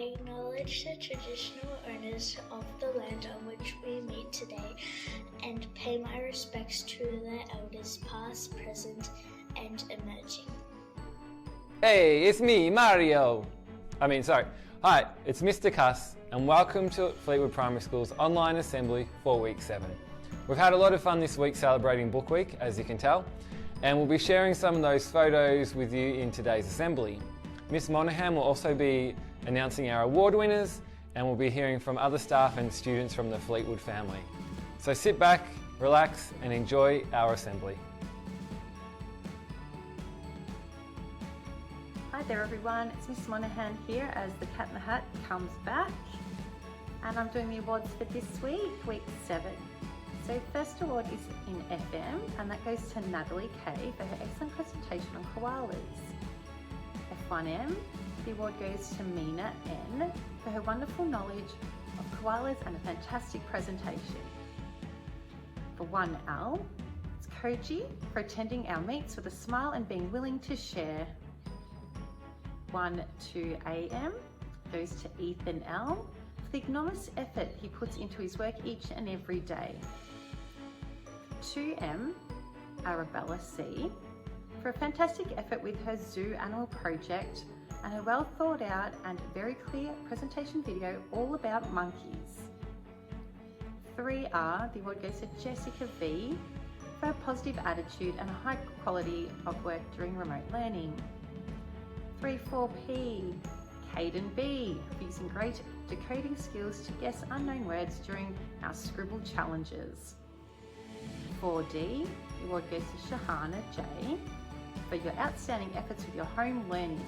I acknowledge the traditional owners of the land on which we meet today and pay my respects to their elders past, present and emerging. Hey, it's me, Mario. Hi, it's Mr. Cuss and welcome to Fleetwood Primary School's online assembly for week 7. We've had a lot of fun this week celebrating Book Week, as you can tell, and we'll be sharing some of those photos with you in today's assembly. Miss Monaghan will also be announcing our award winners, and we'll be hearing from other staff and students from the Fleetwood family. So sit back, relax and enjoy our assembly. Hi there everyone, it's Miss Monaghan here as the Cat in the Hat comes back, and I'm doing the awards for this week, week 7. So first award is in FM, and that goes to Natalie Kay for her excellent presentation on koalas. F1M, the award goes to Mina N for her wonderful knowledge of koalas and a fantastic presentation. For 1L, it's Koji for attending our meets with a smile and being willing to share. 1-2AM goes to Ethan L for the enormous effort he puts into his work each and every day. 2M, Arabella C for a fantastic effort with her zoo animal project and her well thought out and very clear presentation video all about monkeys. 3R, the award goes to Jessica V for her positive attitude and a high quality of work during remote learning. 3-4P, Caden B for using great decoding skills to guess unknown words during our Scribble challenges. 4D, the award goes to Shahana J for your outstanding efforts with your home learning.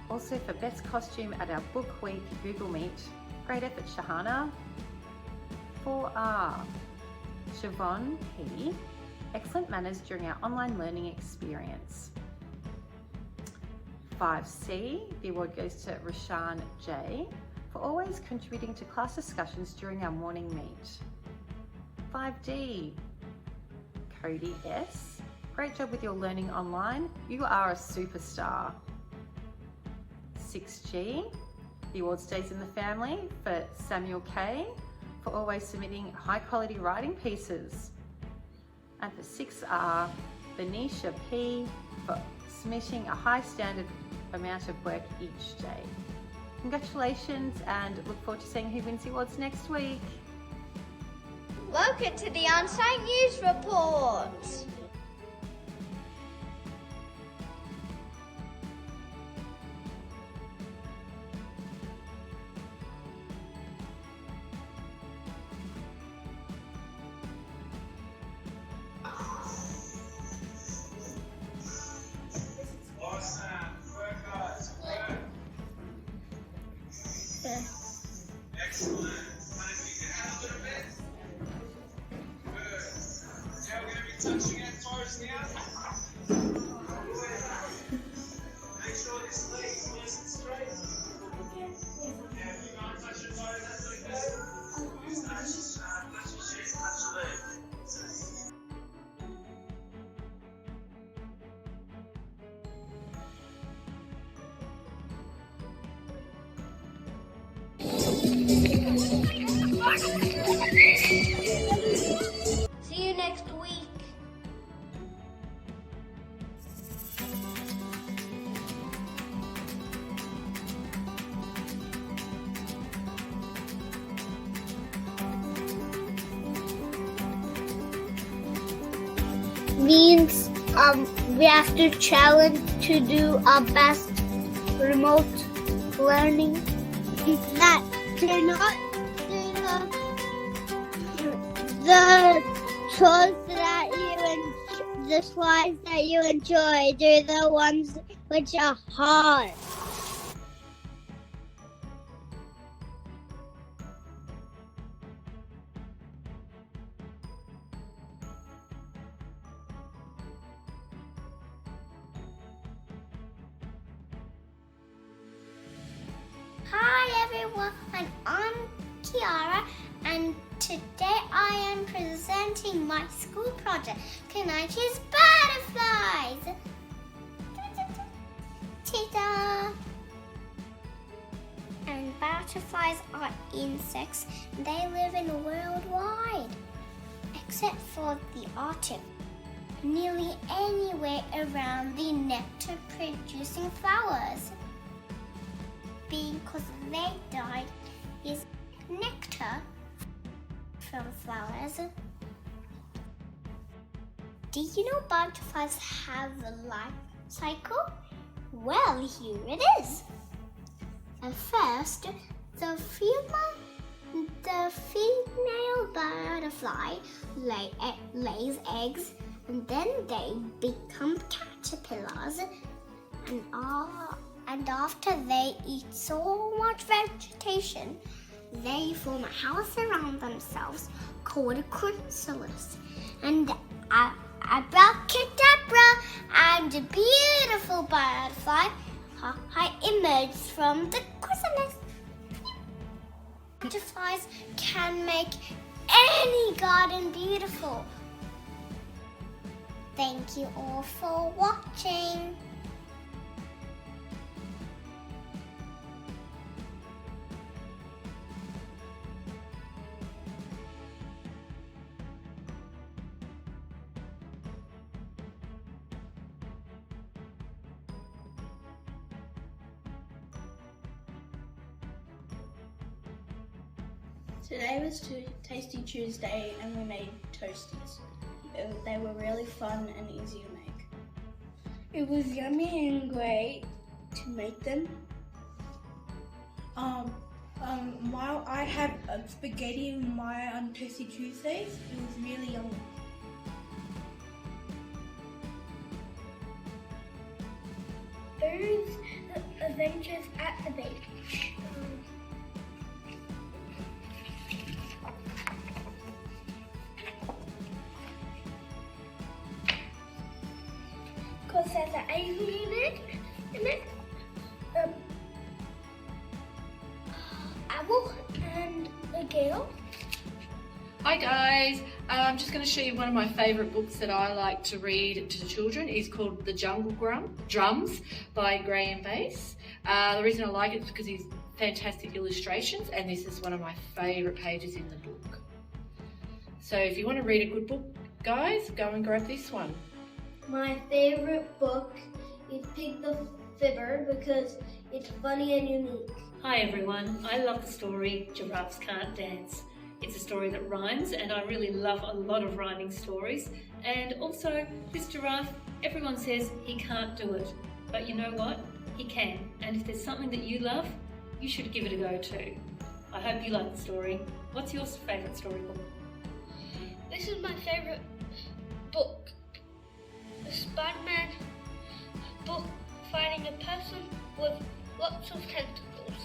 Also for best costume at our Book Week Google Meet, great effort Shahana. 4R, Siobhan P, excellent manners during our online learning experience. 5C, the award goes to Rashan J for always contributing to class discussions during our morning meet. 5D, Cody S, great job with your learning online, you are a superstar. 6G, the award stays in the family for Samuel K for always submitting high quality writing pieces. And for 6R, Venetia P for submitting a high standard amount of work each day. Congratulations and look forward to seeing who wins the awards next week. Welcome to the On-Site News Report. Excellent. Kind of peek ahead a little bit. Good. Now we're going to be touching it towards the end. Make sure this leg is nice and straight. Yeah, if you can't touch your toes, that's okay. Use that touch your shoes, touch your leg. See you next week. Means we have to challenge to do our best remote learning. That they're not the chores that the slides that you enjoy. They're the ones which are hard. Hi everyone, I'm Kiara and today I am presenting my school project, Can I Choose Butterflies? Ta-da! And butterflies are insects. They live in worldwide, except for the Arctic. Nearly anywhere around the nectar-producing flowers. Because they died is nectar from flowers. Do you know butterflies have a life cycle? Well, here it is. At first, the female butterfly lays eggs, and then they become caterpillars. And after they eat so much vegetation, they form a house around themselves called a chrysalis. And abracadabra, and a beautiful butterfly emerged from the chrysalis. Butterflies can make any garden beautiful. Thank you all for watching. Today was Tasty Tuesday and we made toasties. They were really fun and easy to make. It was yummy and great to make them. While I had spaghetti in my Tasty Tuesdays, it was really yummy. Boo's Adventures at the Beach. Because there's an alien in it, owl and a girl. Hi guys, I'm just going to show you one of my favourite books that I like to read to the children. It's called The Jungle Drums by Graham Base. The reason I like it is because he's fantastic illustrations, and this is one of my favourite pages in the book. So if you want to read a good book, guys, go and grab this one. My favorite book is Pig the Fibber because it's funny and unique. Hi everyone, I love the story Giraffes Can't Dance. It's a story that rhymes, and I really love a lot of rhyming stories. And also, this giraffe, everyone says he can't do it, but you know what? He can. And if there's something that you love, you should give it a go too. I hope you like the story. What's your favourite storybook? This is my favourite book. The Spider-Man book fighting a person with lots of tentacles.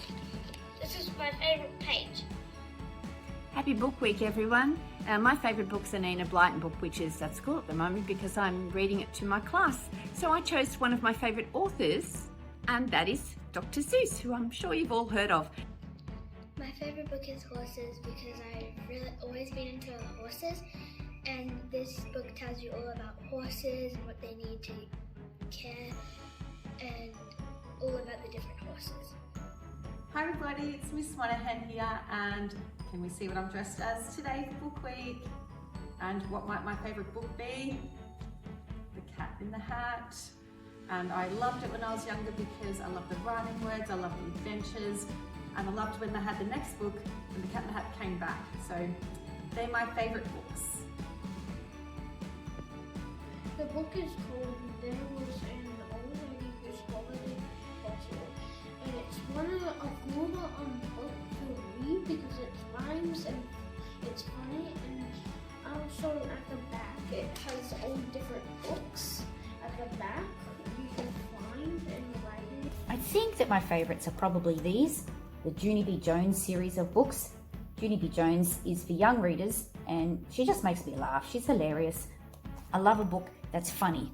This is my favourite page. Happy Book Week, everyone. My favourite book's an Enid Blyton book, which is at school at the moment because I'm reading it to my class. So I chose one of my favourite authors, and that is Dr. Seuss, who I'm sure you've all heard of. My favourite book is Horses because I've really always been into horses, and this book tells you all about horses and what they need to care and all about the different horses. Hi everybody, it's Miss Monahan here, and can we see what I'm dressed as today for Book Week? And what might my favourite book be? The Cat in the Hat. And I loved it when I was younger because I loved the rhyming words, I loved the adventures, and I loved when they had the next book when the Cat in the Hat came back. So they're my favourite books. The book is called There Was an Old Lady Who Swallowed a Bottle, and it's one of a cool book to read because it rhymes and it's funny, and also at the back it has all different books at the back you can find and write. I think that my favourites are probably these, the Junie B. Jones series of books. Junie B. Jones is for young readers and she just makes me laugh. She's hilarious. I love a book that's funny.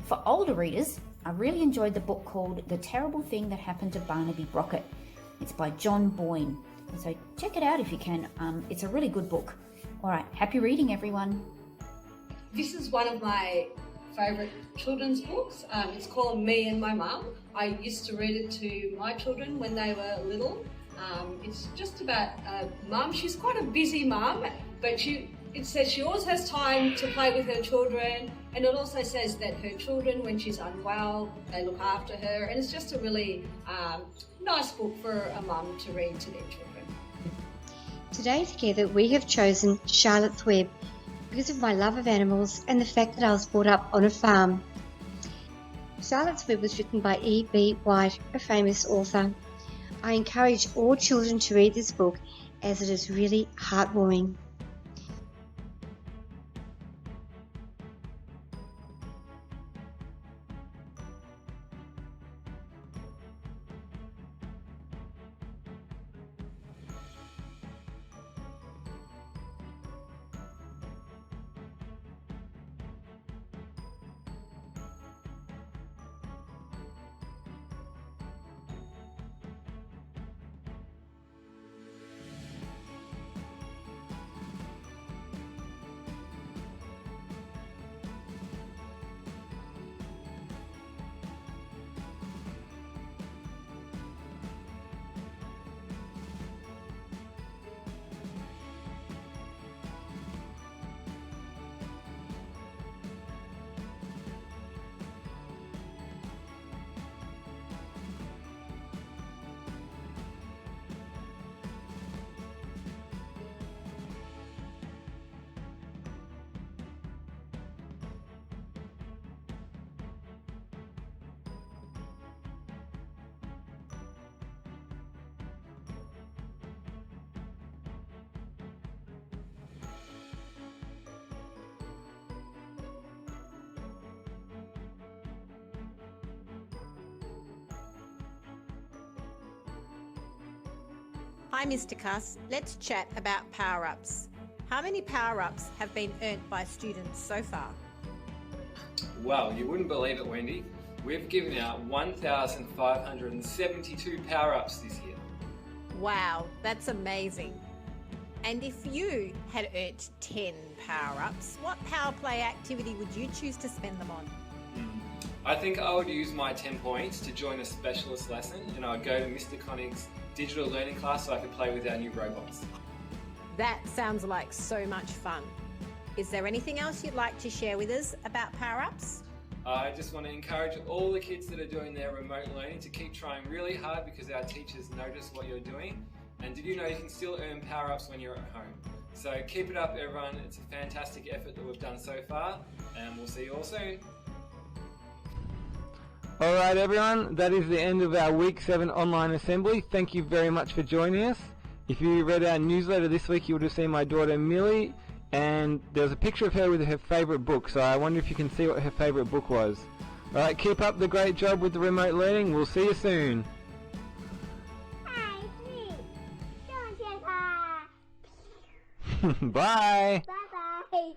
For older readers, I really enjoyed the book called The Terrible Thing That Happened to Barnaby Brockett. It's by John Boyne. So check it out if you can. It's a really good book. All right, happy reading everyone. This is one of my favourite children's books. It's called Me and My Mum. I used to read it to my children when they were little. It's just about a mum. She's quite a busy mum, but it says she always has time to play with her children, and it also says that her children, when she's unwell, they look after her, and it's just a really nice book for a mum to read to their children. Today together we have chosen Charlotte's Web because of my love of animals and the fact that I was brought up on a farm. Charlotte's Web was written by E.B. White, a famous author. I encourage all children to read this book as it is really heartwarming. Hi Mr. Cuss, let's chat about power-ups. How many power-ups have been earned by students so far? Well, you wouldn't believe it, Wendy. We've given out 1,572 power-ups this year. Wow, that's amazing. And if you had earned 10 power-ups, what power play activity would you choose to spend them on? I think I would use my 10 points to join a specialist lesson, and I would go to Mr. Koenig's digital learning class so I could play with our new robots. That sounds like so much fun. Is there anything else you'd like to share with us about power-ups? I just want to encourage all the kids that are doing their remote learning to keep trying really hard because our teachers notice what you're doing. And did you know you can still earn power-ups when you're at home? So keep it up, everyone. It's a fantastic effort that we've done so far, and we'll see you all soon. Alright everyone, that is the end of our Week 7 online assembly. Thank you very much for joining us. If you read our newsletter this week, you would have seen my daughter Millie, and there was a picture of her with her favourite book, so I wonder if you can see what her favourite book was. Alright, keep up the great job with the remote learning. We'll see you soon. Bye. Bye-bye.